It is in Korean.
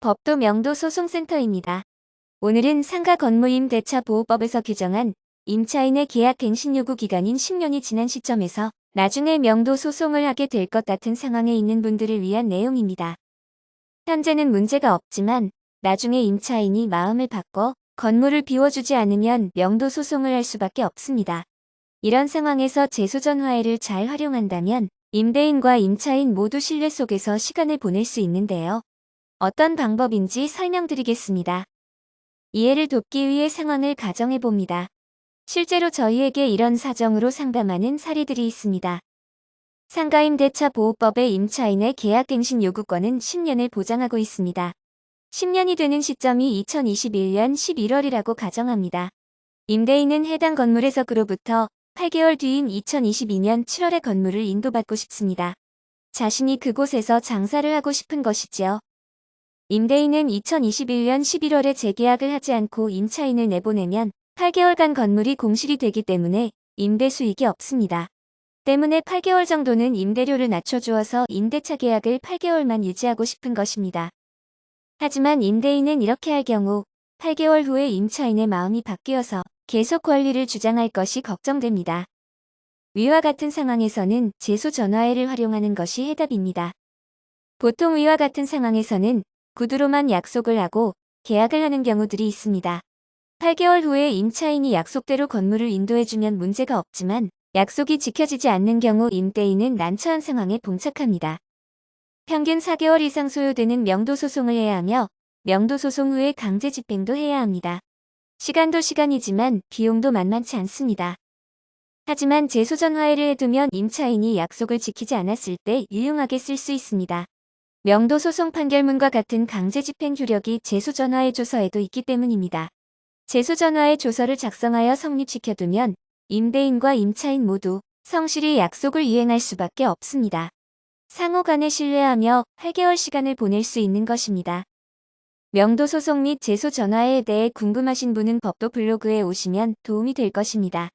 법도 명도소송센터입니다. 오늘은 상가 건물 임대차 보호법에서 규정한 임차인의 계약 갱신 요구 기간인 10년이 지난 시점에서 나중에 명도 소송을 하게 될 것 같은 상황에 있는 분들을 위한 내용입니다. 현재는 문제가 없지만 나중에 임차인이 마음을 바꿔 건물을 비워주지 않으면 명도 소송을 할 수밖에 없습니다. 이런 상황에서 제소전화해를 잘 활용한다면 임대인과 임차인 모두 신뢰 속에서 시간을 보낼 수 있는데요. 어떤 방법인지 설명드리겠습니다. 이해를 돕기 위해 상황을 가정해봅니다. 실제로 저희에게 이런 사정으로 상담하는 사례들이 있습니다. 상가임대차 보호법의 임차인의 계약갱신 요구권은 10년을 보장하고 있습니다. 10년이 되는 시점이 2021년 11월이라고 가정합니다. 임대인은 해당 건물에서 그로부터 8개월 뒤인 2022년 7월에 건물을 인도받고 싶습니다. 자신이 그곳에서 장사를 하고 싶은 것이지요. 임대인은 2021년 11월에 재계약을 하지 않고 임차인을 내보내면 8개월간 건물이 공실이 되기 때문에 임대 수익이 없습니다. 때문에 8개월 정도는 임대료를 낮춰주어서 임대차 계약을 8개월만 유지하고 싶은 것입니다. 하지만 임대인은 이렇게 할 경우 8개월 후에 임차인의 마음이 바뀌어서 계속 권리를 주장할 것이 걱정됩니다. 위와 같은 상황에서는 제소전화해를 활용하는 것이 해답입니다. 보통 위와 같은 상황에서는 구두로만 약속을 하고 계약을 하는 경우들이 있습니다. 8개월 후에 임차인이 약속대로 건물을 인도해주면 문제가 없지만 약속이 지켜지지 않는 경우 임대인은 난처한 상황에 봉착합니다. 평균 4개월 이상 소요되는 명도소송을 해야 하며 명도소송 후에 강제 집행도 해야 합니다. 시간도 시간이지만 비용도 만만치 않습니다. 하지만 제소전화해를 해두면 임차인이 약속을 지키지 않았을 때 유용하게 쓸 수 있습니다. 명도소송 판결문과 같은 강제 집행 효력이 제소전화해 조서에도 있기 때문입니다. 제소전화해 조서를 작성하여 성립시켜두면 임대인과 임차인 모두 성실히 약속을 이행할 수밖에 없습니다. 상호 간에 신뢰하며 8개월 시간을 보낼 수 있는 것입니다. 명도소송 및 제소전화해에 대해 궁금하신 분은 법도 블로그에 오시면 도움이 될 것입니다.